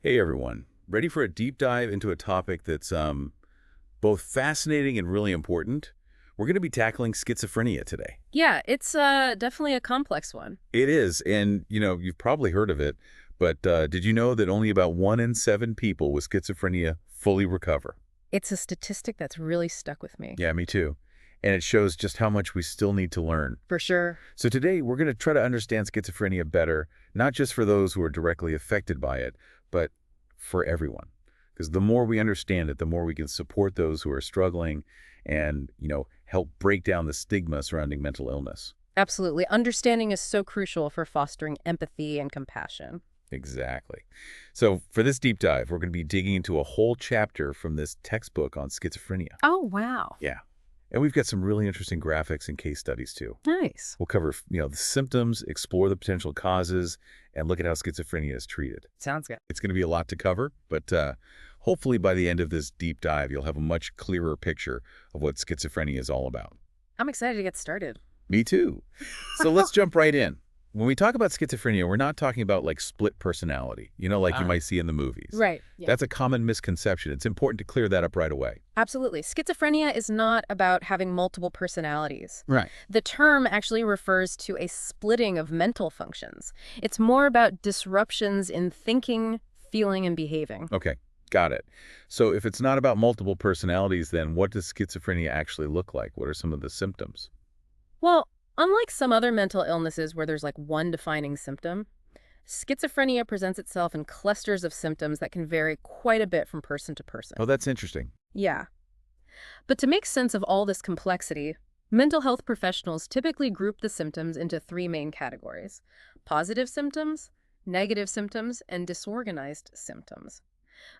Hey everyone, ready for a deep dive into a topic that's both fascinating and really important? We're going to be tackling schizophrenia today. Yeah, it's definitely a complex one. It is, and you've probably heard of it, but did you know that only about 1 in 7 people with schizophrenia fully recover? It's a statistic that's really stuck with me. Yeah, me too. And it shows just how much we still need to learn. For sure. So today we're going to try to understand schizophrenia better, not just for those who are directly affected by it, but for everyone. Because the more we understand it, the more we can support those who are struggling and, help break down the stigma surrounding mental illness. Absolutely. Understanding is so crucial for fostering empathy and compassion. Exactly. So for this deep dive, we're going to be digging into a whole chapter from this textbook on schizophrenia. Oh, wow. Yeah. And we've got some really interesting graphics and case studies too. Nice. We'll cover, the symptoms, explore the potential causes, and look at how schizophrenia is treated. Sounds good. It's going to be a lot to cover, but hopefully by the end of this deep dive, you'll have a much clearer picture of what schizophrenia is all about. I'm excited to get started. Me too. So let's jump right in. When we talk about schizophrenia, we're not talking about like split personality, like you might see in the movies. Right. Yeah. That's a common misconception. It's important to clear that up right away. Absolutely. Schizophrenia is not about having multiple personalities. Right. The term actually refers to a splitting of mental functions. It's more about disruptions in thinking, feeling, and behaving. Okay, got it. So if it's not about multiple personalities, then what does schizophrenia actually look like? What are some of the symptoms? Well, unlike some other mental illnesses where there's like one defining symptom, schizophrenia presents itself in clusters of symptoms that can vary quite a bit from person to person. Oh, that's interesting. Yeah. But to make sense of all this complexity, mental health professionals typically group the symptoms into three main categories: positive symptoms, negative symptoms, and disorganized symptoms.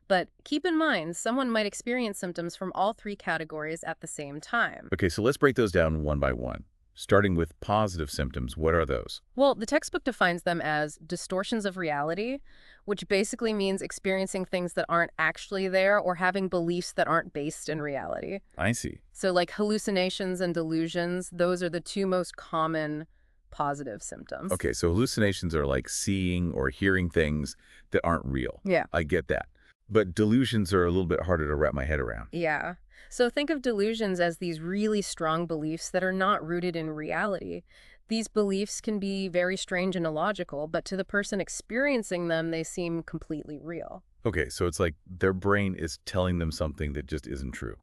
But keep in mind, someone might experience symptoms from all three categories at the same time. Okay, so let's break those down one by one. Starting with positive symptoms, what are those? Well, the textbook defines them as distortions of reality, which basically means experiencing things that aren't actually there or having beliefs that aren't based in reality. I see. So like hallucinations and delusions, those are the two most common positive symptoms. Okay, so hallucinations are like seeing or hearing things that aren't real. Yeah. I get that. But delusions are a little bit harder to wrap my head around. Yeah. So think of delusions as these really strong beliefs that are not rooted in reality. These beliefs can be very strange and illogical, but to the person experiencing them, they seem completely real. Okay, so it's like their brain is telling them something that just isn't true.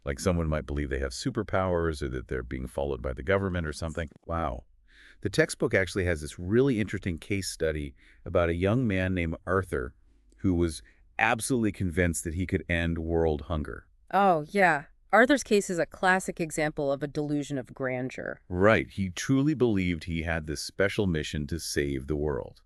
Like someone might believe they have superpowers or that they're being followed by the government or something. Wow. The textbook actually has this really interesting case study about a young man named Arthur who was absolutely convinced that he could end world hunger. Oh, yeah. Arthur's case is a classic example of a delusion of grandeur. Right. He truly believed he had this special mission to save the world.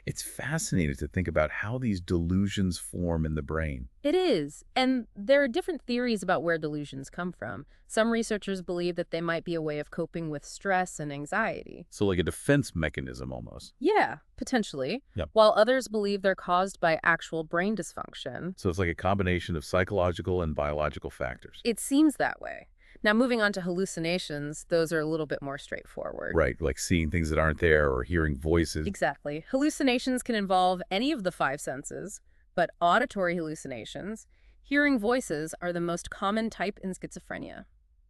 It's fascinating to think about how these delusions form in the brain. It is. And there are different theories about where delusions come from. Some researchers believe that they might be a way of coping with stress and anxiety. So like a defense mechanism almost. Yeah, potentially. Yep. While others believe they're caused by actual brain dysfunction. So it's like a combination of psychological and biological factors. It seems that way. Now, moving on to hallucinations, those are a little bit more straightforward. Right, like seeing things that aren't there or hearing voices. Exactly. Hallucinations can involve any of the five senses, but auditory hallucinations, hearing voices, are the most common type in schizophrenia.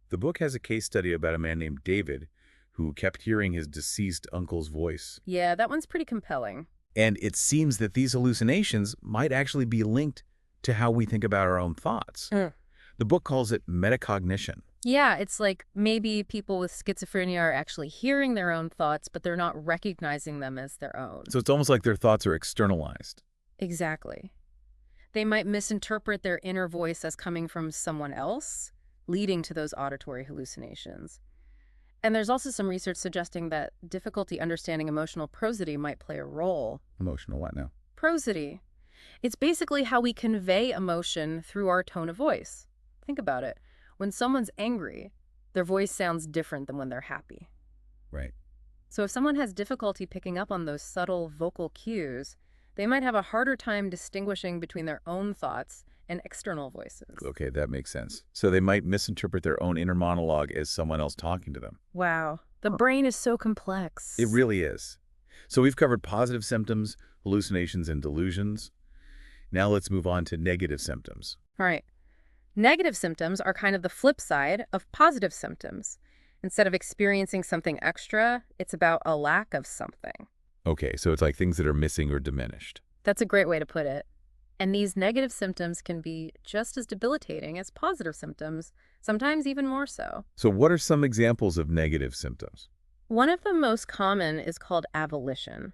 The book has a case study about a man named David who kept hearing his deceased uncle's voice. Yeah, that one's pretty compelling. And it seems that these hallucinations might actually be linked to how we think about our own thoughts. The book calls it metacognition. Yeah, it's like maybe people with schizophrenia are actually hearing their own thoughts, but they're not recognizing them as their own. So it's almost like their thoughts are externalized. Exactly. They might misinterpret their inner voice as coming from someone else, leading to those auditory hallucinations. And there's also some research suggesting that difficulty understanding emotional prosody might play a role. Emotional what now? Prosody. It's basically how we convey emotion through our tone of voice. Think about it. When someone's angry, their voice sounds different than when they're happy. Right. So if someone has difficulty picking up on those subtle vocal cues, they might have a harder time distinguishing between their own thoughts and external voices. Okay, that makes sense. So they might misinterpret their own inner monologue as someone else talking to them. Wow. The brain is so complex. It really is. So we've covered positive symptoms, hallucinations, and delusions. Now let's move on to negative symptoms. All right. Negative symptoms are kind of the flip side of positive symptoms. Instead of experiencing something extra, it's about a lack of something. Okay, so it's like things that are missing or diminished. That's a great way to put it. And these negative symptoms can be just as debilitating as positive symptoms, sometimes even more so. So what are some examples of negative symptoms? One of the most common is called avolition.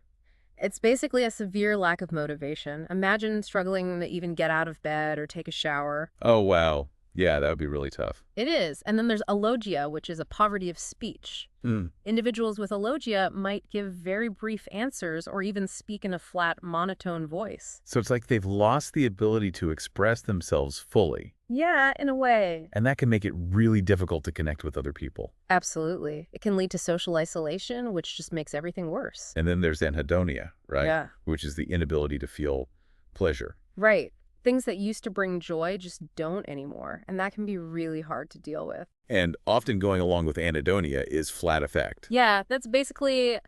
It's basically a severe lack of motivation. Imagine struggling to even get out of bed or take a shower. Oh, wow. Yeah, that would be really tough. It is. And then there's alogia, which is a poverty of speech. Mm. Individuals with alogia might give very brief answers or even speak in a flat, monotone voice. So it's like they've lost the ability to express themselves fully. Yeah, in a way. And that can make it really difficult to connect with other people. Absolutely. It can lead to social isolation, which just makes everything worse. And then there's anhedonia, right? Yeah. Which is the inability to feel pleasure. Right. Things that used to bring joy just don't anymore, and that can be really hard to deal with. And often going along with anhedonia is flat affect. Yeah, that's basically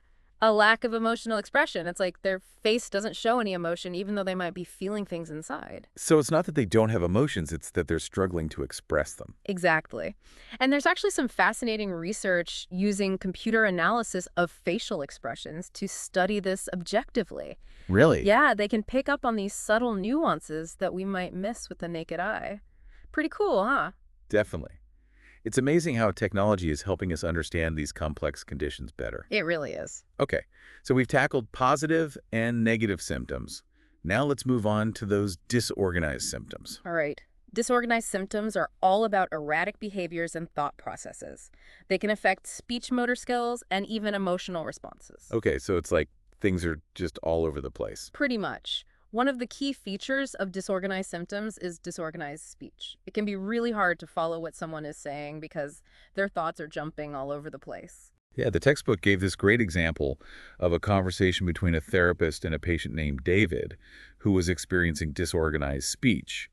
a lack of emotional expression. It's like their face doesn't show any emotion, even though they might be feeling things inside. So it's not that they don't have emotions, it's that they're struggling to express them. Exactly. And there's actually some fascinating research using computer analysis of facial expressions to study this objectively. Really? Yeah, they can pick up on these subtle nuances that we might miss with the naked eye. Pretty cool, huh? Definitely. It's amazing how technology is helping us understand these complex conditions better. It really is. Okay, so we've tackled positive and negative symptoms. Now let's move on to those disorganized symptoms. All right. Disorganized symptoms are all about erratic behaviors and thought processes. They can affect speech motor skills and even emotional responses. Okay, so it's like things are just all over the place. Pretty much. One of the key features of disorganized symptoms is disorganized speech. It can be really hard to follow what someone is saying because their thoughts are jumping all over the place. Yeah, the textbook gave this great example of a conversation between a therapist and a patient named David who was experiencing disorganized speech.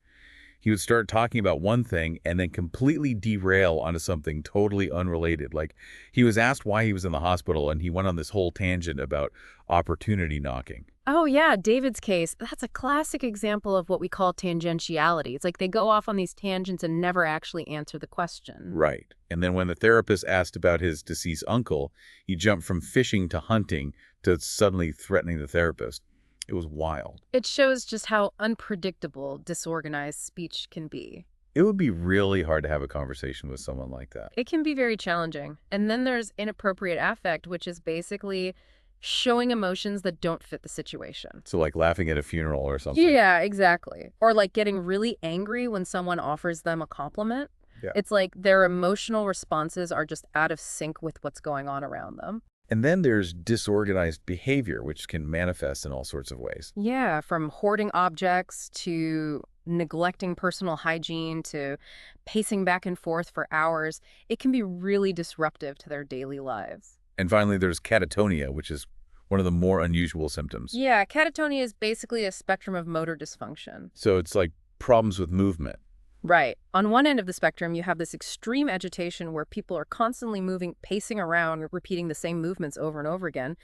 He would start talking about one thing and then completely derail onto something totally unrelated. Like he was asked why he was in the hospital and he went on this whole tangent about opportunity knocking. Oh yeah, David's case, that's a classic example of what we call tangentiality. It's like they go off on these tangents and never actually answer the question. Right. And then when the therapist asked about his deceased uncle, he jumped from fishing to hunting to suddenly threatening the therapist. It was wild. It shows just how unpredictable disorganized speech can be. It would be really hard to have a conversation with someone like that. It can be very challenging. And then there's inappropriate affect, which is basically showing emotions that don't fit the situation. So like laughing at a funeral or something. Yeah, exactly. Or like getting really angry when someone offers them a compliment. Yeah. It's like their emotional responses are just out of sync with what's going on around them. And then there's disorganized behavior, which can manifest in all sorts of ways. Yeah, from hoarding objects to neglecting personal hygiene to pacing back and forth for hours. It can be really disruptive to their daily lives. And finally, there's catatonia, which is one of the more unusual symptoms. Yeah, catatonia is basically a spectrum of motor dysfunction. So it's like problems with movement. Right. On one end of the spectrum, you have this extreme agitation where people are constantly moving, pacing around, repeating the same movements over and over again.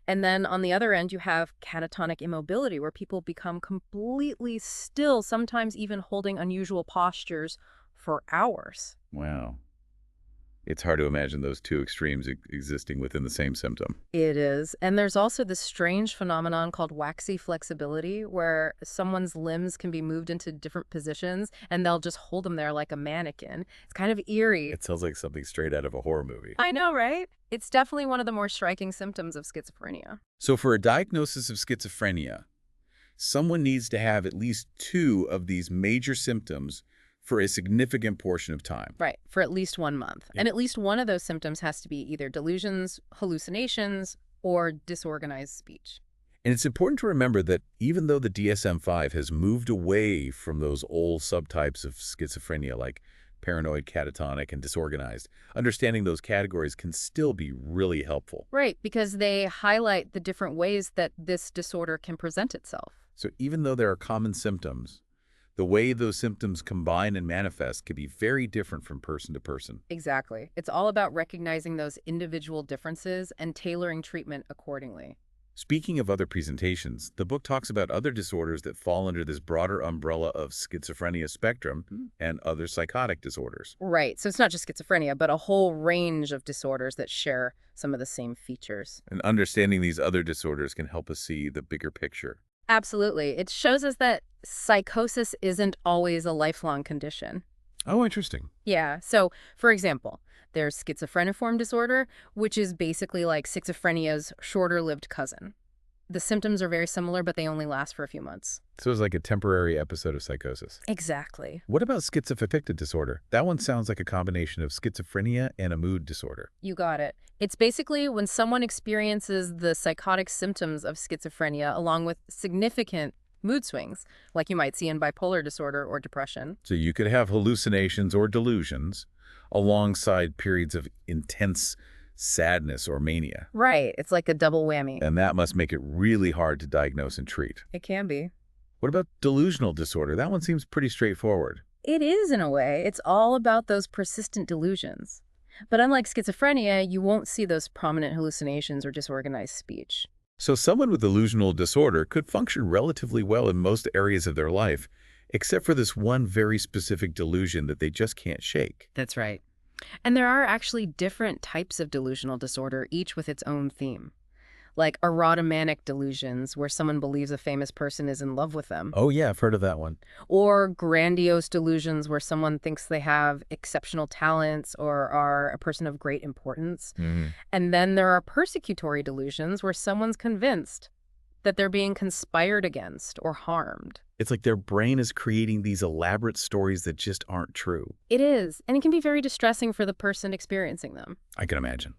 And then on the other end, you have catatonic immobility, where people become completely still, sometimes even holding unusual postures for hours. Wow. It's hard to imagine those two extremes existing within the same symptom. It is. And there's also this strange phenomenon called waxy flexibility, where someone's limbs can be moved into different positions and they'll just hold them there like a mannequin. It's kind of eerie. It sounds like something straight out of a horror movie. I know, right? It's definitely one of the more striking symptoms of schizophrenia. So for a diagnosis of schizophrenia, someone needs to have at least two of these major symptoms for a significant portion of time. Right, for at least 1 month. Yeah. And at least one of those symptoms has to be either delusions, hallucinations, or disorganized speech. And it's important to remember that even though the DSM-5 has moved away from those old subtypes of schizophrenia like paranoid, catatonic, and disorganized, understanding those categories can still be really helpful. Right, because they highlight the different ways that this disorder can present itself. So even though there are common symptoms, the way those symptoms combine and manifest can be very different from person to person. Exactly. It's all about recognizing those individual differences and tailoring treatment accordingly. Speaking of other presentations, the book talks about other disorders that fall under this broader umbrella of schizophrenia spectrum and other psychotic disorders. Right. So it's not just schizophrenia, but a whole range of disorders that share some of the same features. And understanding these other disorders can help us see the bigger picture. Absolutely. It shows us that psychosis isn't always a lifelong condition. Oh, interesting. Yeah. So, for example, there's schizophreniform disorder, which is basically like schizophrenia's shorter-lived cousin. The symptoms are very similar, but they only last for a few months. So it's like a temporary episode of psychosis. Exactly. What about schizoaffective disorder? That one sounds like a combination of schizophrenia and a mood disorder. You got it. It's basically when someone experiences the psychotic symptoms of schizophrenia along with significant mood swings, like you might see in bipolar disorder or depression. So you could have hallucinations or delusions alongside periods of intense sadness or mania. Right. It's like a double whammy. And that must make it really hard to diagnose and treat. It can be. What about delusional disorder? That one seems pretty straightforward. It is, in a way. It's all about those persistent delusions. But unlike schizophrenia, you won't see those prominent hallucinations or disorganized speech. So someone with delusional disorder could function relatively well in most areas of their life, except for this one very specific delusion that they just can't shake. That's right. And there are actually different types of delusional disorder, each with its own theme. Like erotomanic delusions, where someone believes a famous person is in love with them. Oh yeah, I've heard of that one. Or grandiose delusions, where someone thinks they have exceptional talents or are a person of great importance. And then there are persecutory delusions, where someone's convinced that they're being conspired against or harmed. It's like their brain is creating these elaborate stories that just aren't true. It is, and it can be very distressing for the person experiencing them. I can imagine.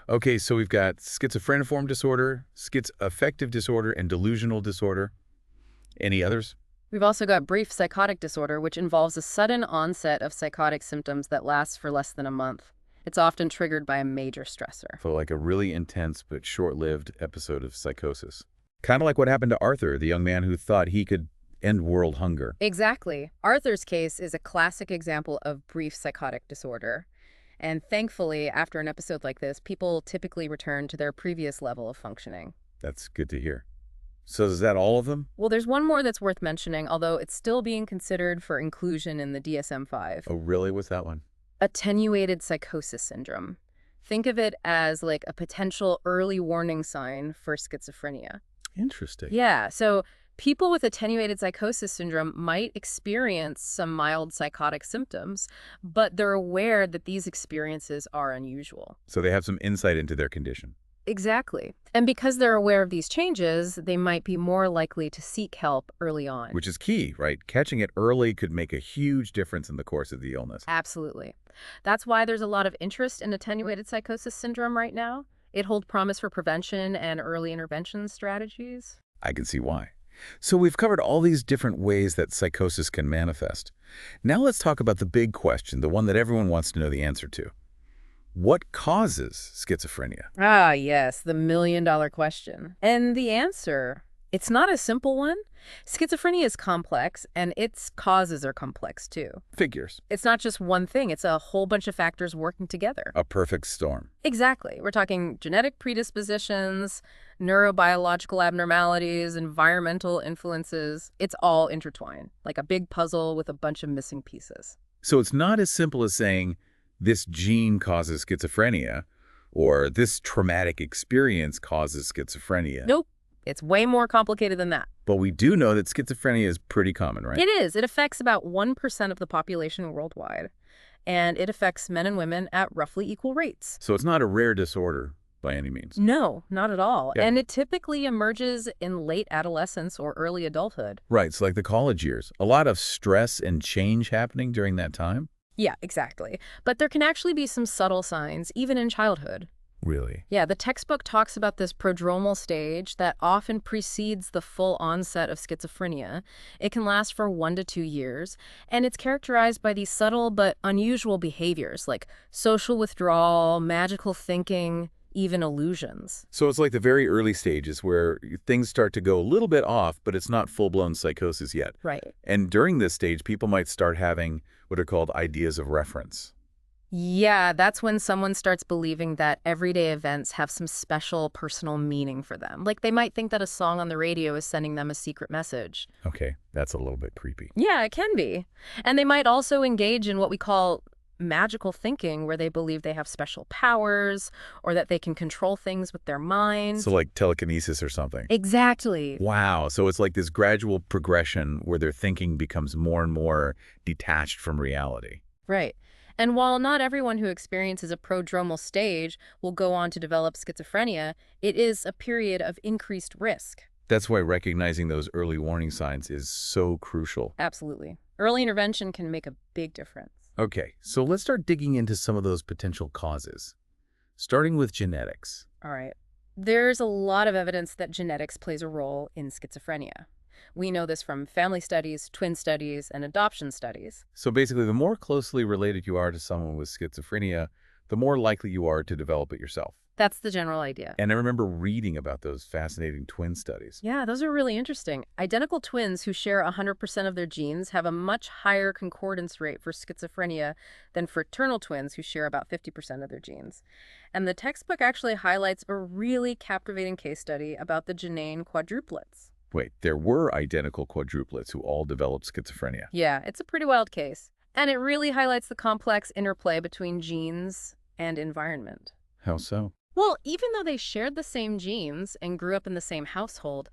Okay, so we've got schizophreniform disorder, schizoaffective disorder, and delusional disorder. Any others? We've also got brief psychotic disorder, which involves a sudden onset of psychotic symptoms that lasts for less than a month. It's often triggered by a major stressor. So like a really intense but short-lived episode of psychosis. Kind of like what happened to Arthur, the young man who thought he could end world hunger. Exactly. Arthur's case is a classic example of brief psychotic disorder. And thankfully, after an episode like this, people typically return to their previous level of functioning. That's good to hear. So is that all of them? Well, there's one more that's worth mentioning, although it's still being considered for inclusion in the DSM-5. Oh, really? What's that one? Attenuated psychosis syndrome. Think of it as like a potential early warning sign for schizophrenia. Interesting. Yeah, so people with attenuated psychosis syndrome might experience some mild psychotic symptoms, but they're aware that these experiences are unusual. So they have some insight into their condition. Exactly. And because they're aware of these changes, they might be more likely to seek help early on. Which is key, right? Catching it early could make a huge difference in the course of the illness. Absolutely. That's why there's a lot of interest in attenuated psychosis syndrome right now. It holds promise for prevention and early intervention strategies. I can see why. So we've covered all these different ways that psychosis can manifest. Now let's talk about the big question, the one that everyone wants to know the answer to. What causes schizophrenia? Ah, yes, the million-dollar question. And the answer, it's not a simple one. Schizophrenia is complex, and its causes are complex, too. Figures. It's not just one thing. It's a whole bunch of factors working together. A perfect storm. Exactly. We're talking genetic predispositions, neurobiological abnormalities, environmental influences. It's all intertwined, like a big puzzle with a bunch of missing pieces. So it's not as simple as saying, this gene causes schizophrenia, or this traumatic experience causes schizophrenia. Nope. It's way more complicated than that. But we do know that schizophrenia is pretty common, right? It is. It affects about 1% of the population worldwide. And it affects men and women at roughly equal rates. So it's not a rare disorder by any means. No, not at all. Yeah. And it typically emerges in late adolescence or early adulthood. Right, so like the college years. A lot of stress and change happening during that time? Yeah, exactly. But there can actually be some subtle signs, even in childhood. Really? Yeah, the textbook talks about this prodromal stage that often precedes the full onset of schizophrenia. It can last for 1 to 2 years, and it's characterized by these subtle but unusual behaviors like social withdrawal, magical thinking, even illusions. So it's like the very early stages where things start to go a little bit off, but it's not full-blown psychosis yet. Right. And during this stage, people might start having what are called ideas of reference. Yeah, that's when someone starts believing that everyday events have some special personal meaning for them. Like they might think that a song on the radio is sending them a secret message. Okay, that's a little bit creepy. Yeah, it can be. And they might also engage in what we call magical thinking, where they believe they have special powers or that they can control things with their So minds. like telekinesis or something. Exactly. Wow, so it's like this gradual progression where their thinking becomes more and more detached from reality. Right. And while not everyone who experiences a prodromal stage will go on to develop schizophrenia, it is a period of increased risk. That's why recognizing those early warning signs is so crucial. Absolutely. Early intervention can make a big difference. Okay, so let's start digging into some of those potential causes, starting with genetics. All right. There's a lot of evidence that genetics plays a role in schizophrenia. We know this from family studies, twin studies, and adoption studies. So basically, the more closely related you are to someone with schizophrenia, the more likely you are to develop it yourself. That's the general idea. And I remember reading about those fascinating twin studies. Yeah, those are really interesting. Identical twins who share 100% of their genes have a much higher concordance rate for schizophrenia than fraternal twins who share about 50% of their genes. And the textbook actually highlights a really captivating case study about the Genane quadruplets. Wait, there were identical quadruplets who all developed schizophrenia. Yeah, it's a pretty wild case. And it really highlights the complex interplay between genes and environment. How so? Well, even though they shared the same genes and grew up in the same household,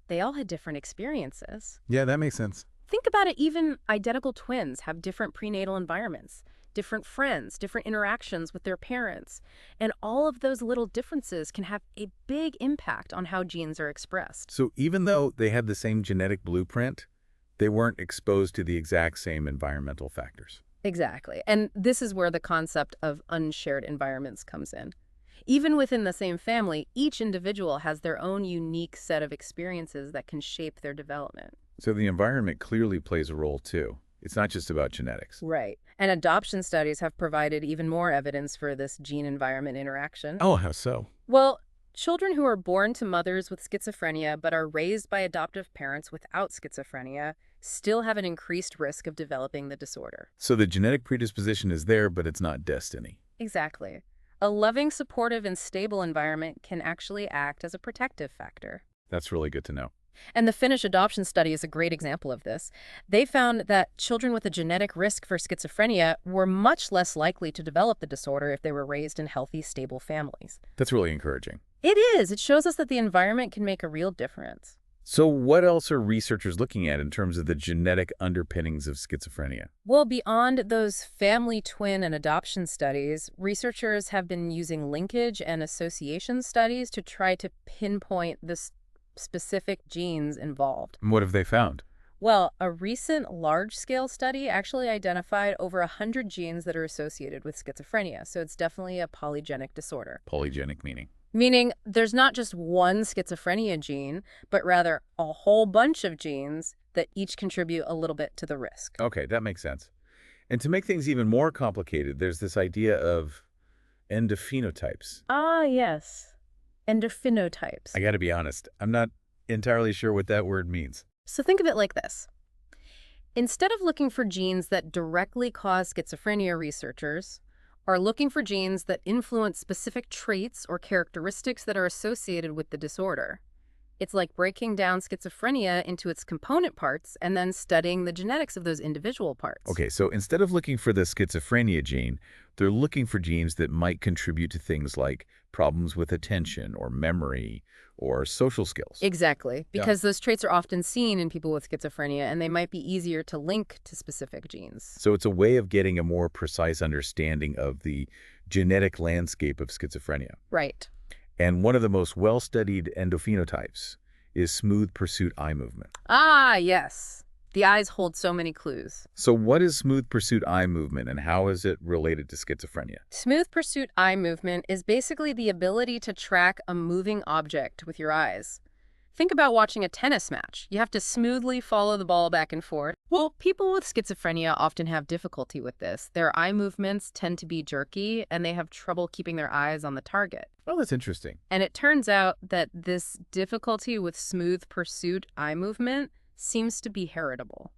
they all had different experiences. Yeah, that makes sense. Think about it, even identical twins have different prenatal environments, different friends, different interactions with their parents. And all of those little differences can have a big impact on how genes are expressed. So even though they had the same genetic blueprint, they weren't exposed to the exact same environmental factors. Exactly. And this is where the concept of unshared environments comes in. Even within the same family, each individual has their own unique set of experiences that can shape their development. So the environment clearly plays a role too. It's not just about genetics. Right. And adoption studies have provided even more evidence for this gene-environment interaction. Oh, how so? Well, children who are born to mothers with schizophrenia but are raised by adoptive parents without schizophrenia still have an increased risk of developing the disorder. So the genetic predisposition is there, but it's not destiny. Exactly. A loving, supportive, and stable environment can actually act as a protective factor. That's really good to know. And the Finnish adoption study is a great example of this. They found that children with a genetic risk for schizophrenia were much less likely to develop the disorder if they were raised in healthy, stable families. That's really encouraging. It is. It shows us that the environment can make a real difference. So what else are researchers looking at in terms of the genetic underpinnings of schizophrenia? Well, beyond those family, twin, and adoption studies, researchers have been using linkage and association studies to try to pinpoint the specific genes involved. And what have they found? Well, a recent large-scale study actually identified over 100 genes that are associated with schizophrenia, so it's definitely a polygenic disorder. Polygenic meaning. Meaning there's not just one schizophrenia gene, but rather a whole bunch of genes that each contribute a little bit to the risk. Okay, that makes sense. And to make things even more complicated, there's this idea of endophenotypes. Ah, yes. Endophenotypes. I got to be honest, I'm not entirely sure what that word means. So think of it like this. Instead of looking for genes that directly cause schizophrenia, researchers are looking for genes that influence specific traits or characteristics that are associated with the disorder. It's like breaking down schizophrenia into its component parts and then studying the genetics of those individual parts. Okay, so instead of looking for the schizophrenia gene, they're looking for genes that might contribute to things like problems with attention or memory or social skills. Exactly, because those traits are often seen in people with schizophrenia and they might be easier to link to specific genes. So it's a way of getting a more precise understanding of the genetic landscape of schizophrenia. Right. And one of the most well-studied endophenotypes is smooth pursuit eye movement. Ah, yes. The eyes hold so many clues. So what is smooth pursuit eye movement and how is it related to schizophrenia? Smooth pursuit eye movement is basically the ability to track a moving object with your eyes. Think about watching a tennis match. You have to smoothly follow the ball back and forth. Well, people with schizophrenia often have difficulty with this. Their eye movements tend to be jerky, and they have trouble keeping their eyes on the target. Oh, that's interesting. And it turns out that this difficulty with smooth pursuit eye movement seems to be heritable.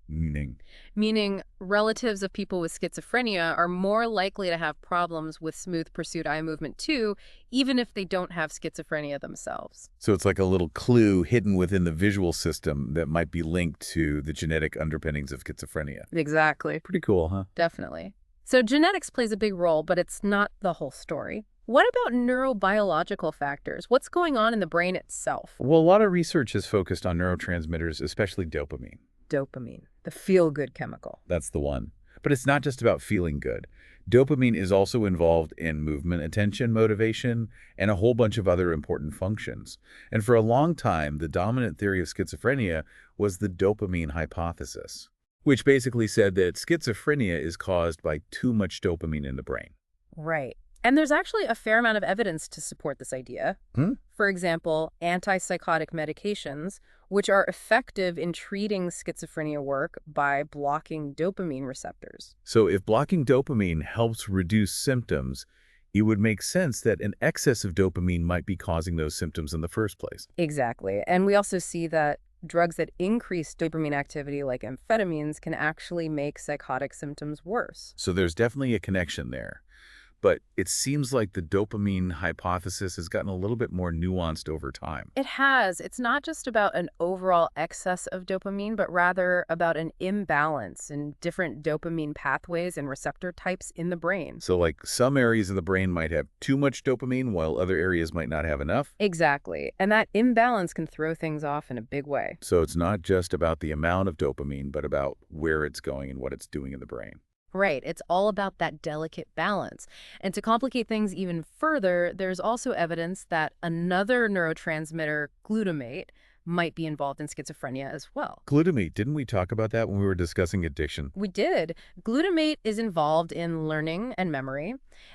Meaning? Meaning relatives of people with schizophrenia are more likely to have problems with smooth pursuit eye movement too, even if they don't have schizophrenia themselves. So it's like a little clue hidden within the visual system that might be linked to the genetic underpinnings of schizophrenia. Exactly. Pretty cool, huh? Definitely. So genetics plays a big role, but it's not the whole story. What about neurobiological factors? What's going on in the brain itself? Well, a lot of research is focused on neurotransmitters, especially dopamine. Dopamine, the feel-good chemical. That's the one. But it's not just about feeling good. Dopamine is also involved in movement, attention, motivation, and a whole bunch of other important functions. And for a long time, the dominant theory of schizophrenia was the dopamine hypothesis, which basically said that schizophrenia is caused by too much dopamine in the brain. Right. And there's actually a fair amount of evidence to support this idea. For example, antipsychotic medications, which are effective in treating schizophrenia, work by blocking dopamine receptors. So if blocking dopamine helps reduce symptoms, it would make sense that an excess of dopamine might be causing those symptoms in the first place. Exactly. And we also see that drugs that increase dopamine activity, like amphetamines, can actually make psychotic symptoms worse. So there's definitely a connection there. But it seems like the dopamine hypothesis has gotten a little bit more nuanced over time. It has. It's not just about an overall excess of dopamine, but rather about an imbalance in different dopamine pathways and receptor types in the brain. So like some areas of the brain might have too much dopamine while other areas might not have enough. Exactly. And that imbalance can throw things off in a big way. So it's not just about the amount of dopamine, but about where it's going and what it's doing in the brain. Right. It's all about that delicate balance. And to complicate things even further, there's also evidence that another neurotransmitter, glutamate, might be involved in schizophrenia as well. Glutamate, didn't we talk about that when we were discussing addiction? We did. Glutamate is involved in learning and memory,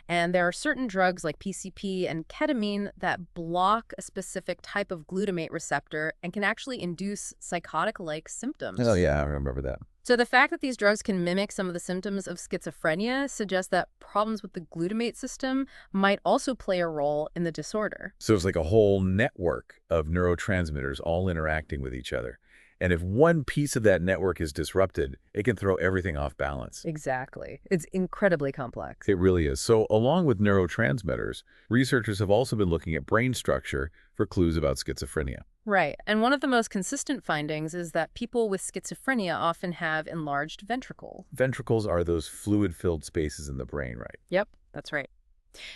and there are certain drugs like PCP and ketamine that block a specific type of glutamate receptor and can actually induce psychotic-like symptoms. Oh yeah, I remember that. So the fact that these drugs can mimic some of the symptoms of schizophrenia suggests that problems with the glutamate system might also play a role in the disorder. So it's like a whole network of neurotransmitters all interacting with each other. And if one piece of that network is disrupted, it can throw everything off balance. Exactly. It's incredibly complex. It really is. So along with neurotransmitters, researchers have also been looking at brain structure for clues about schizophrenia. Right. And one of the most consistent findings is that people with schizophrenia often have enlarged ventricles. Ventricles are those fluid-filled spaces in the brain, right? Yep, that's right.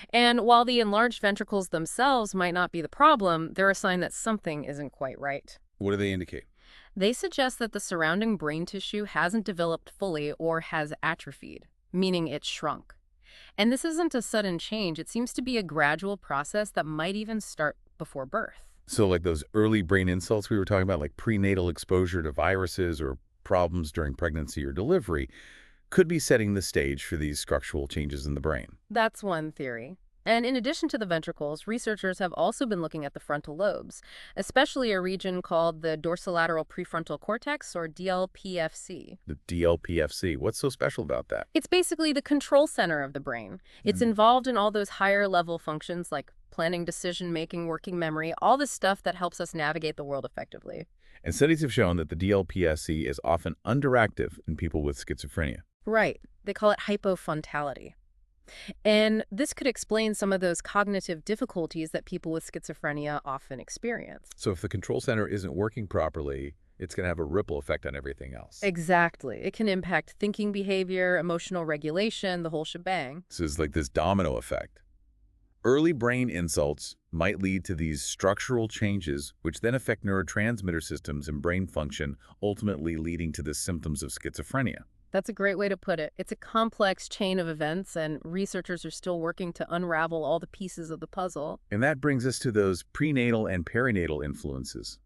And while the enlarged ventricles themselves might not be the problem, they're a sign that something isn't quite right. What do they indicate? They suggest that the surrounding brain tissue hasn't developed fully or has atrophied, meaning it's shrunk. And this isn't a sudden change. It seems to be a gradual process that might even start before birth. So like those early brain insults we were talking about, like prenatal exposure to viruses or problems during pregnancy or delivery, could be setting the stage for these structural changes in the brain. That's one theory. And in addition to the ventricles, researchers have also been looking at the frontal lobes, especially a region called the dorsolateral prefrontal cortex, or DLPFC. The DLPFC, what's so special about that? It's basically the control center of the brain. It's involved in all those higher level functions like planning, decision-making, working memory, all the stuff that helps us navigate the world effectively. And studies have shown that the DLPFC is often underactive in people with schizophrenia. Right. They call it hypofrontality. And this could explain some of those cognitive difficulties that people with schizophrenia often experience. So if the control center isn't working properly, it's going to have a ripple effect on everything else. Exactly. It can impact thinking behavior, emotional regulation, the whole shebang. This is like this domino effect. Early brain insults might lead to these structural changes, which then affect neurotransmitter systems and brain function, ultimately leading to the symptoms of schizophrenia. That's a great way to put it. It's a complex chain of events, and researchers are still working to unravel all the pieces of the puzzle. And that brings us to those prenatal and perinatal influences,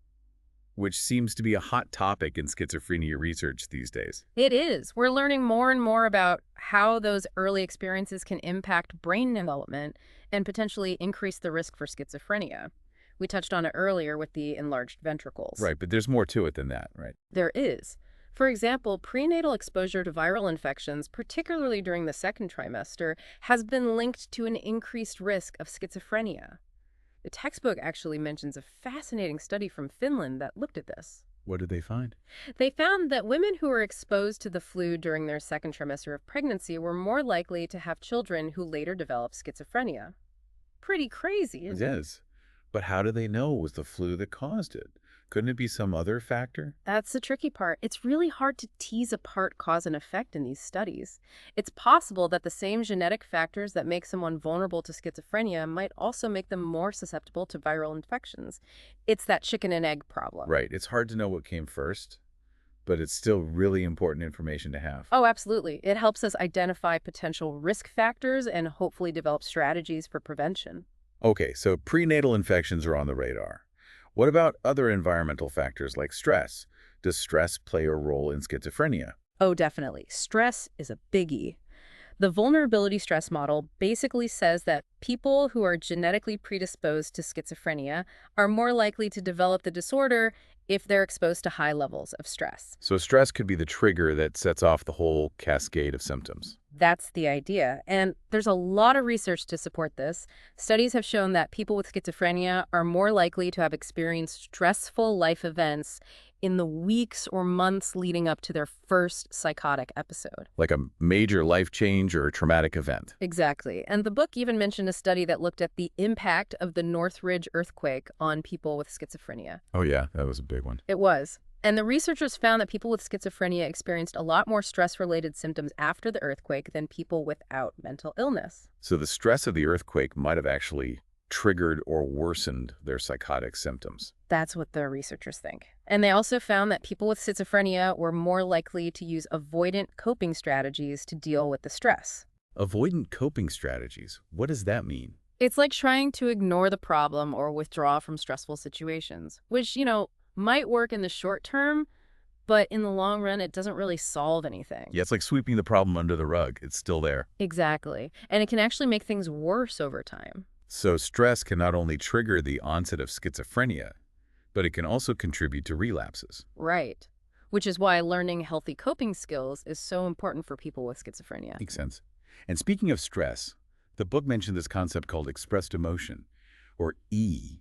which seems to be a hot topic in schizophrenia research these days. It is. We're learning more and more about how those early experiences can impact brain development and potentially increase the risk for schizophrenia. We touched on it earlier with the enlarged ventricles. Right, but there's more to it than that, right? There is. For example, prenatal exposure to viral infections, particularly during the second trimester, has been linked to an increased risk of schizophrenia. The textbook actually mentions a fascinating study from Finland that looked at this. What did they find? They found that women who were exposed to the flu during their second trimester of pregnancy were more likely to have children who later developed schizophrenia. Pretty crazy, It isn't it? is. But how do they know it was the flu that caused it? Couldn't it be some other factor? That's the tricky part. It's really hard to tease apart cause and effect in these studies. It's possible that the same genetic factors that make someone vulnerable to schizophrenia might also make them more susceptible to viral infections. It's that chicken and egg problem. Right. It's hard to know what came first, but it's still really important information to have. Oh, absolutely. It helps us identify potential risk factors and hopefully develop strategies for prevention. Okay, so prenatal infections are on the radar. What about other environmental factors like stress? Does stress play a role in schizophrenia? Oh, definitely. Stress is a biggie. The vulnerability stress model basically says that people who are genetically predisposed to schizophrenia are more likely to develop the disorder if they're exposed to high levels of stress. So stress could be the trigger that sets off the whole cascade of symptoms. That's the idea. And there's a lot of research to support this. Studies have shown that people with schizophrenia are more likely to have experienced stressful life events in the weeks or months leading up to their first psychotic episode. Like a major life change or a traumatic event. Exactly. And the book even mentioned a study that looked at the impact of the Northridge earthquake on people with schizophrenia. Oh yeah, that was a big one. It was. And the researchers found that people with schizophrenia experienced a lot more stress-related symptoms after the earthquake than people without mental illness. So the stress of the earthquake might have actually triggered or worsened their psychotic symptoms. That's what the researchers think. And they also found that people with schizophrenia were more likely to use avoidant coping strategies to deal with the stress. Avoidant coping strategies. What does that mean? It's like trying to ignore the problem or withdraw from stressful situations, which, might work in the short term, but in the long run, it doesn't really solve anything. Yeah, it's like sweeping the problem under the rug. It's still there. Exactly. And it can actually make things worse over time. So stress can not only trigger the onset of schizophrenia, but it can also contribute to relapses. Right. Which is why learning healthy coping skills is so important for people with schizophrenia. Makes sense. And speaking of stress, the book mentioned this concept called expressed emotion, or E,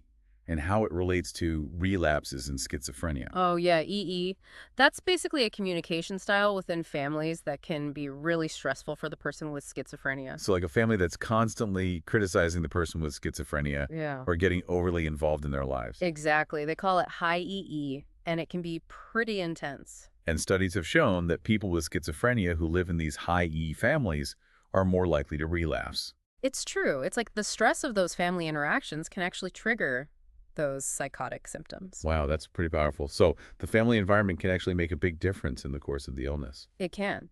and how it relates to relapses in schizophrenia. Oh, yeah, EE. That's basically a communication style within families that can be really stressful for the person with schizophrenia. So like a family that's constantly criticizing the person with schizophrenia Yeah. or getting overly involved in their lives. Exactly. They call it high EE, and it can be pretty intense. And studies have shown that people with schizophrenia who live in these high E families are more likely to relapse. It's true. It's like the stress of those family interactions can actually trigger those psychotic symptoms. Wow, that's pretty powerful. So the family environment can actually make a big difference in the course of the illness. It can.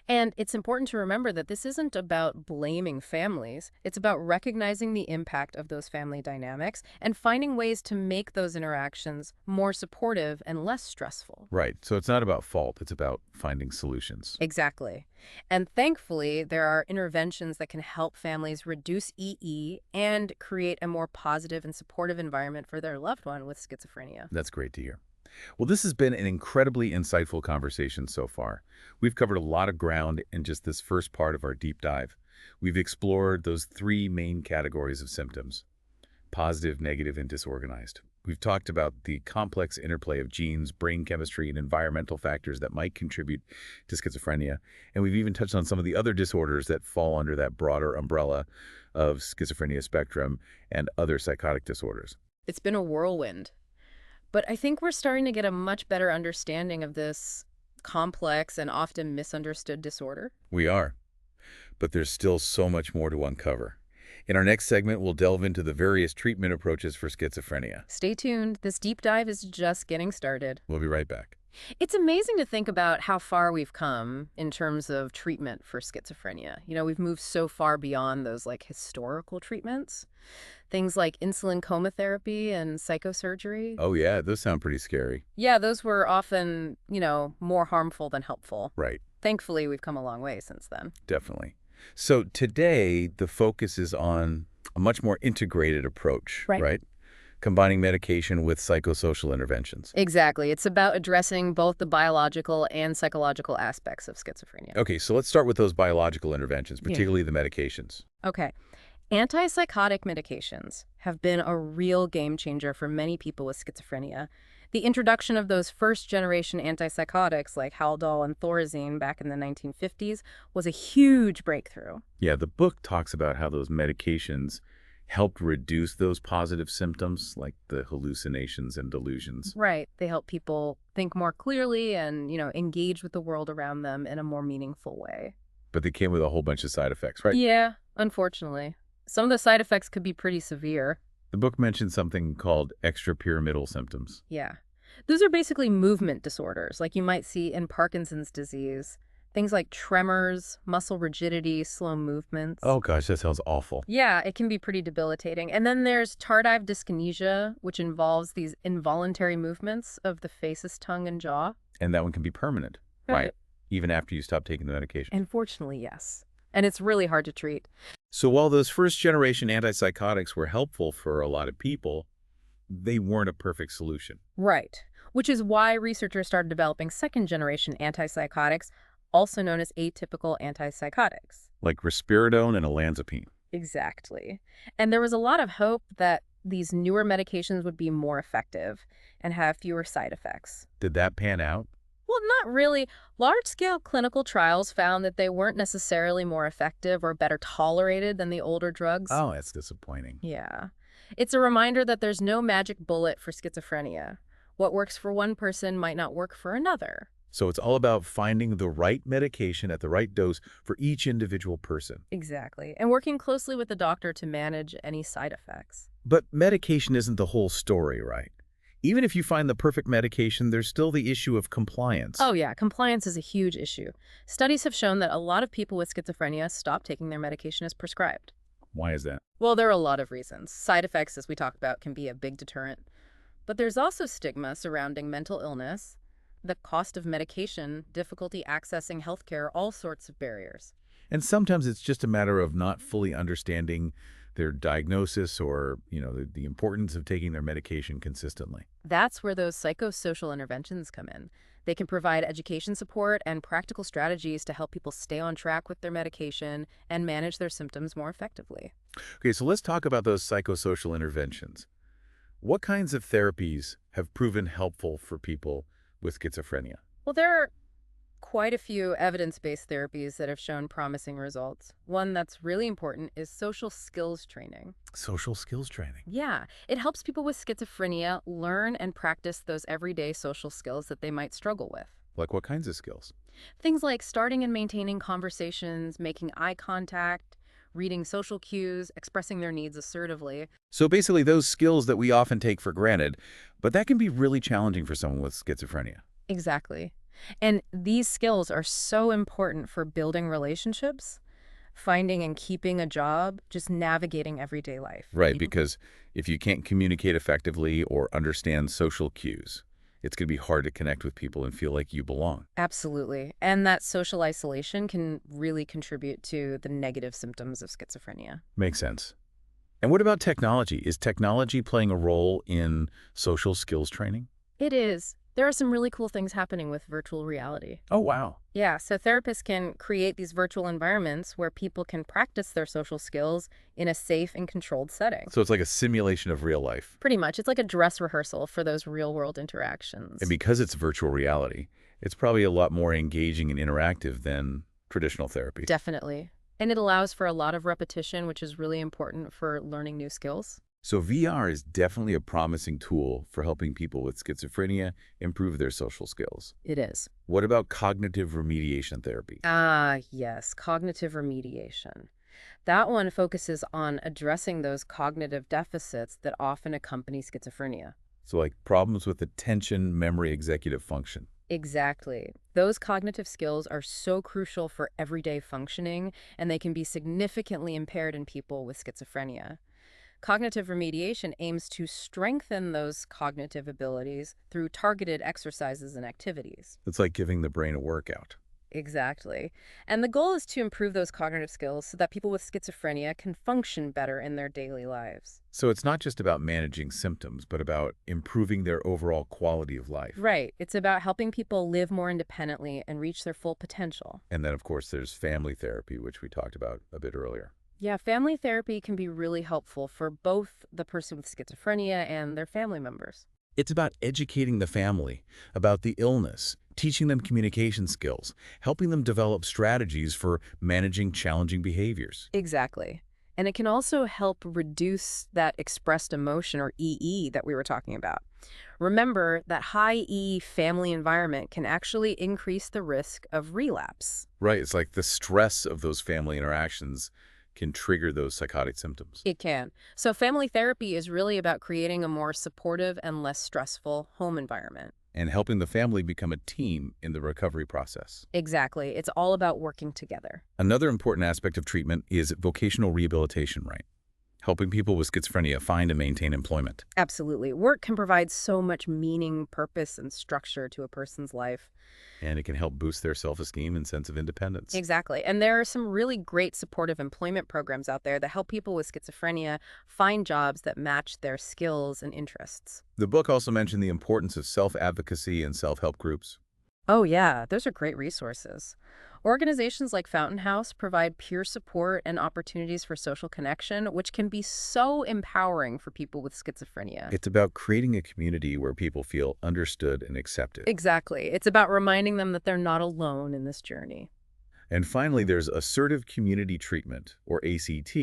And it's important to remember that this isn't about blaming families. It's about recognizing the impact of those family dynamics and finding ways to make those interactions more supportive and less stressful. Right. So it's not about fault. It's about finding solutions. Exactly. And thankfully, there are interventions that can help families reduce EE and create a more positive and supportive environment for their loved one with schizophrenia. That's great to hear. Well, this has been an incredibly insightful conversation so far. We've covered a lot of ground in just this first part of our deep dive. We've explored those three main categories of symptoms: positive, negative, and disorganized. We've talked about the complex interplay of genes, brain chemistry, and environmental factors that might contribute to schizophrenia. And we've even touched on some of the other disorders that fall under that broader umbrella of schizophrenia spectrum and other psychotic disorders. It's been a whirlwind. But I think we're starting to get a much better understanding of this complex and often misunderstood disorder. We are. But there's still so much more to uncover. In our next segment, we'll delve into the various treatment approaches for schizophrenia. Stay tuned. This deep dive is just getting started. We'll be right back. It's amazing to think about how far we've come in terms of treatment for schizophrenia. We've moved so far beyond those historical treatments. Things like insulin coma therapy and psychosurgery. Oh yeah, those sound pretty scary. Yeah, those were often, more harmful than helpful. Right, Thankfully, we've come a long way since then. definitely. So today, the focus is on a much more integrated approach, right? Combining medication with psychosocial interventions. Exactly. It's about addressing both the biological and psychological aspects of schizophrenia. Okay, so let's start with those biological interventions, Yeah. particularly the medications. Okay. Antipsychotic medications have been a real game changer for many people with schizophrenia. The introduction of those first-generation antipsychotics like Haldol and Thorazine back in the 1950s was a huge breakthrough. Yeah, the book talks about how those medications helped reduce those positive symptoms like the hallucinations and delusions. Right. They help people think more clearly and, engage with the world around them in a more meaningful way. But they came with a whole bunch of side effects, right? Yeah, unfortunately. Some of the side effects could be pretty severe. The book mentions something called extrapyramidal symptoms. Yeah. Those are basically movement disorders, like you might see in Parkinson's disease. Things like tremors, muscle rigidity, slow movements. Oh gosh, that sounds awful. Yeah, it can be pretty debilitating. And then there's tardive dyskinesia, which involves these involuntary movements of the face's tongue and jaw. And that one can be permanent, right? Even after you stop taking the medication. Unfortunately, yes. And it's really hard to treat. So while those first-generation antipsychotics were helpful for a lot of people, they weren't a perfect solution. Right. Which is why researchers started developing second-generation antipsychotics, also known as atypical antipsychotics. Like risperidone and olanzapine. Exactly. And there was a lot of hope that these newer medications would be more effective and have fewer side effects. Did that pan out? Well, not really. Large-scale clinical trials found that they weren't necessarily more effective or better tolerated than the older drugs. Oh, that's disappointing. Yeah. It's a reminder that there's no magic bullet for schizophrenia. What works for one person might not work for another. So it's all about finding the right medication at the right dose for each individual person. Exactly. And working closely with the doctor to manage any side effects. But medication isn't the whole story, right? Even if you find the perfect medication, there's still the issue of compliance. Oh yeah, compliance is a huge issue. Studies have shown that a lot of people with schizophrenia stop taking their medication as prescribed. Why is that? Well, there are a lot of reasons. Side effects, as we talked about, can be a big deterrent. But there's also stigma surrounding mental illness, the cost of medication, difficulty accessing healthcare, all sorts of barriers. And sometimes it's just a matter of not fully understanding their diagnosis or, the importance of taking their medication consistently. That's where those psychosocial interventions come in. They can provide education support and practical strategies to help people stay on track with their medication and manage their symptoms more effectively. Okay, so let's talk about those psychosocial interventions. What kinds of therapies have proven helpful for people with schizophrenia? Well, there are quite a few evidence-based therapies that have shown promising results. One that's really important is social skills training. Social skills training. Yeah, it helps people with schizophrenia learn and practice those everyday social skills that they might struggle with. Like what kinds of skills? Things like starting and maintaining conversations, making eye contact, reading social cues, expressing their needs assertively. So basically those skills that we often take for granted, but that can be really challenging for someone with schizophrenia. Exactly. And these skills are so important for building relationships, finding and keeping a job, just navigating everyday life. Right, because if you can't communicate effectively or understand social cues, it's going to be hard to connect with people and feel like you belong. Absolutely. And that social isolation can really contribute to the negative symptoms of schizophrenia. Makes sense. And what about technology? Is technology playing a role in social skills training? It is. There are some really cool things happening with virtual reality. Oh, wow. Yeah, so therapists can create these virtual environments where people can practice their social skills in a safe and controlled setting. So it's like a simulation of real life. Pretty much. It's like a dress rehearsal for those real-world interactions. And because it's virtual reality, it's probably a lot more engaging and interactive than traditional therapy. Definitely. And it allows for a lot of repetition, which is really important for learning new skills. So VR is definitely a promising tool for helping people with schizophrenia improve their social skills. It is. What about cognitive remediation therapy? Ah, yes, cognitive remediation. That one focuses on addressing those cognitive deficits that often accompany schizophrenia. So like problems with attention, memory, executive function. Exactly. Those cognitive skills are so crucial for everyday functioning, and they can be significantly impaired in people with schizophrenia. Cognitive remediation aims to strengthen those cognitive abilities through targeted exercises and activities. It's like giving the brain a workout. Exactly. And the goal is to improve those cognitive skills so that people with schizophrenia can function better in their daily lives. So it's not just about managing symptoms, but about improving their overall quality of life. Right. It's about helping people live more independently and reach their full potential. And then, of course, there's family therapy, which we talked about a bit earlier. Yeah, family therapy can be really helpful for both the person with schizophrenia and their family members. It's about educating the family about the illness, teaching them communication skills, helping them develop strategies for managing challenging behaviors. Exactly. And it can also help reduce that expressed emotion or EE that we were talking about. Remember that high E family environment can actually increase the risk of relapse. Right, it's like the stress of those family interactions can trigger those psychotic symptoms. It can. So family therapy is really about creating a more supportive and less stressful home environment. And helping the family become a team in the recovery process. Exactly. It's all about working together. Another important aspect of treatment is vocational rehabilitation, right? Helping people with schizophrenia find and maintain employment. Absolutely. Work can provide so much meaning, purpose, and structure to a person's life. And it can help boost their self-esteem and sense of independence. Exactly. And there are some really great supportive employment programs out there that help people with schizophrenia find jobs that match their skills and interests. The book also mentioned the importance of self-advocacy and self-help groups. Oh, yeah, those are great resources. Organizations like Fountain House provide peer support and opportunities for social connection, which can be so empowering for people with schizophrenia. It's about creating a community where people feel understood and accepted. Exactly. It's about reminding them that they're not alone in this journey. And finally, there's assertive community treatment, or ACT,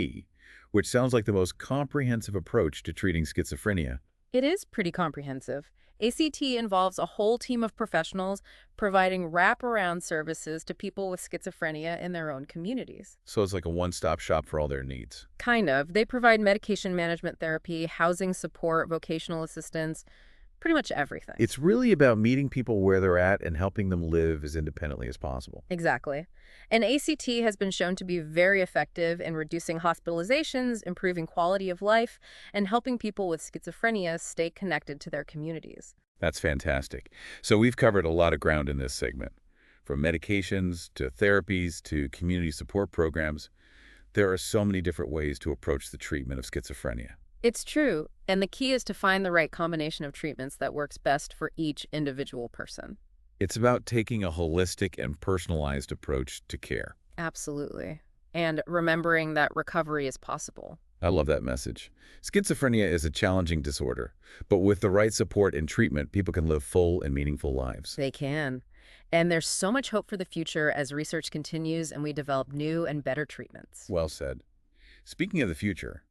which sounds like the most comprehensive approach to treating schizophrenia. It is pretty comprehensive. ACT involves a whole team of professionals providing wraparound services to people with schizophrenia in their own communities. So it's like a one-stop shop for all their needs. Kind of. They provide medication management therapy, housing support, vocational assistance, pretty much everything. It's really about meeting people where they're at and helping them live as independently as possible. Exactly. And ACT has been shown to be very effective in reducing hospitalizations, improving quality of life, and helping people with schizophrenia stay connected to their communities. That's fantastic. So we've covered a lot of ground in this segment. From medications to therapies to community support programs, there are so many different ways to approach the treatment of schizophrenia. It's true, and the key is to find the right combination of treatments that works best for each individual person. It's about taking a holistic and personalized approach to care. Absolutely. And remembering that recovery is possible. I love that message. Schizophrenia is a challenging disorder, but with the right support and treatment, people can live full and meaningful lives. They can. And there's so much hope for the future as research continues and we develop new and better treatments. Well said. Speaking of the future,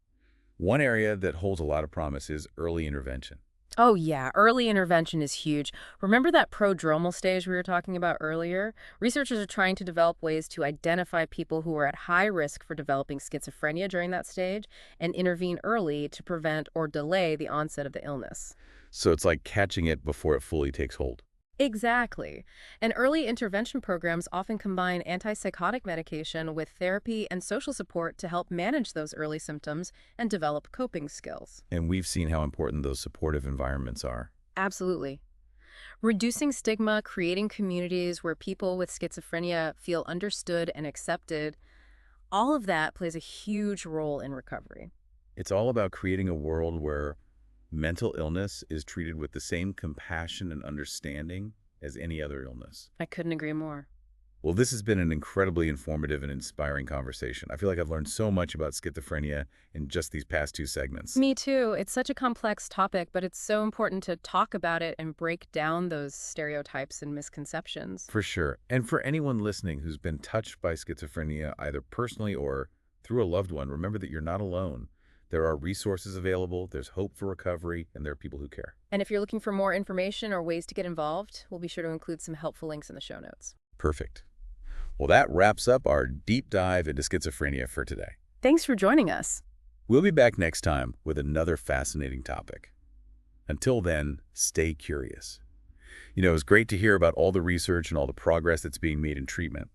one area that holds a lot of promise is early intervention. Oh, yeah. Early intervention is huge. Remember that prodromal stage we were talking about earlier? Researchers are trying to develop ways to identify people who are at high risk for developing schizophrenia during that stage and intervene early to prevent or delay the onset of the illness. So it's like catching it before it fully takes hold. Exactly. And early intervention programs often combine antipsychotic medication with therapy and social support to help manage those early symptoms and develop coping skills. And we've seen how important those supportive environments are. Absolutely. Reducing stigma, creating communities where people with schizophrenia feel understood and accepted, all of that plays a huge role in recovery. It's all about creating a world where mental illness is treated with the same compassion and understanding as any other illness. I couldn't agree more. Well, this has been an incredibly informative and inspiring conversation. I feel like I've learned so much about schizophrenia in just these past two segments. Me too. It's such a complex topic, but it's so important to talk about it and break down those stereotypes and misconceptions. For sure. And for anyone listening who's been touched by schizophrenia, either personally or through a loved one, remember that you're not alone. There are resources available, there's hope for recovery, and there are people who care. And if you're looking for more information or ways to get involved, we'll be sure to include some helpful links in the show notes. Perfect. Well, that wraps up our deep dive into schizophrenia for today. Thanks for joining us. We'll be back next time with another fascinating topic. Until then, stay curious. It was great to hear about all the research and all the progress that's being made in treatment.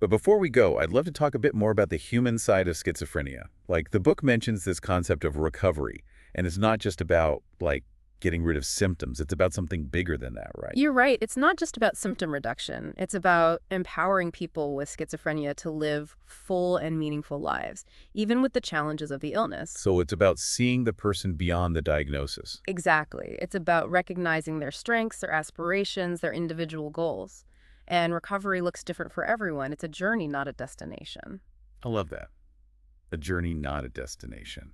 But before we go, I'd love to talk a bit more about the human side of schizophrenia. Like, the book mentions this concept of recovery, and it's not just about, getting rid of symptoms. It's about something bigger than that, right? You're right. It's not just about symptom reduction. It's about empowering people with schizophrenia to live full and meaningful lives, even with the challenges of the illness. So it's about seeing the person beyond the diagnosis. Exactly. It's about recognizing their strengths, their aspirations, their individual goals. And recovery looks different for everyone. It's a journey, not a destination. I love that. A journey, not a destination.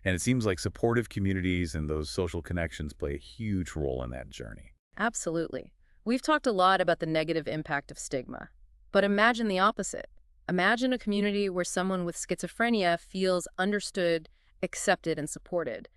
And it seems like supportive communities and those social connections play a huge role in that journey. Absolutely. We've talked a lot about the negative impact of stigma. But imagine the opposite. Imagine a community where someone with schizophrenia feels understood, accepted, and supported.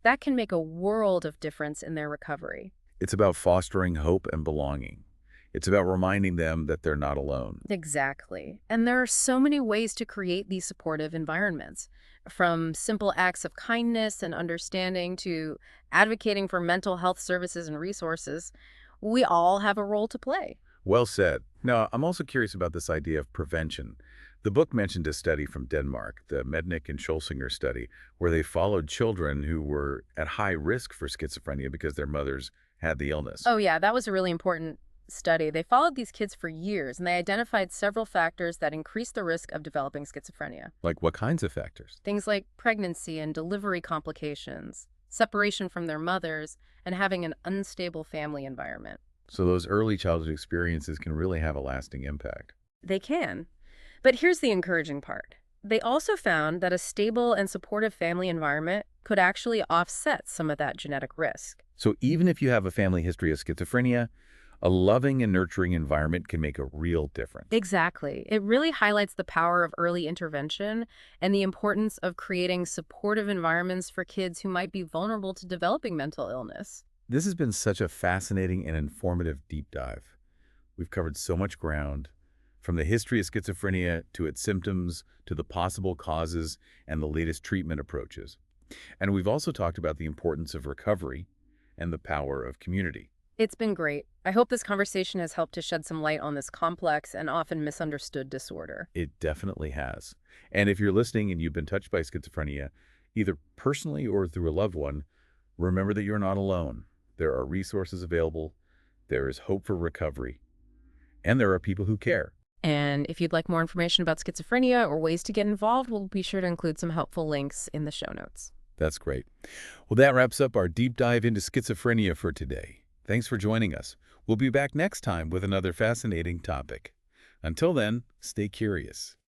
That can make a world of difference in their recovery. It's about fostering hope and belonging. It's about reminding them that they're not alone. Exactly. And there are so many ways to create these supportive environments, from simple acts of kindness and understanding to advocating for mental health services and resources. We all have a role to play. Well said. Now, I'm also curious about this idea of prevention. The book mentioned a study from Denmark, the Mednick and Scholzinger study, where they followed children who were at high risk for schizophrenia because their mothers had the illness. Oh, yeah, that was a really important study. They followed these kids for years, and they identified several factors that increase the risk of developing schizophrenia. Like what kinds of factors? Things like pregnancy and delivery complications, separation from their mothers, and having an unstable family environment. So those early childhood experiences can really have a lasting impact. They can. But here's the encouraging part. They also found that a stable and supportive family environment could actually offset some of that genetic risk. So even if you have a family history of schizophrenia, a loving and nurturing environment can make a real difference. Exactly. It really highlights the power of early intervention and the importance of creating supportive environments for kids who might be vulnerable to developing mental illness. This has been such a fascinating and informative deep dive. We've covered so much ground, from the history of schizophrenia to its symptoms to the possible causes and the latest treatment approaches. And we've also talked about the importance of recovery and the power of community. It's been great. I hope this conversation has helped to shed some light on this complex and often misunderstood disorder. It definitely has. And if you're listening and you've been touched by schizophrenia, either personally or through a loved one, remember that you're not alone. There are resources available, there is hope for recovery, and there are people who care. And if you'd like more information about schizophrenia or ways to get involved, we'll be sure to include some helpful links in the show notes. That's great. Well, that wraps up our deep dive into schizophrenia for today. Thanks for joining us. We'll be back next time with another fascinating topic. Until then, stay curious.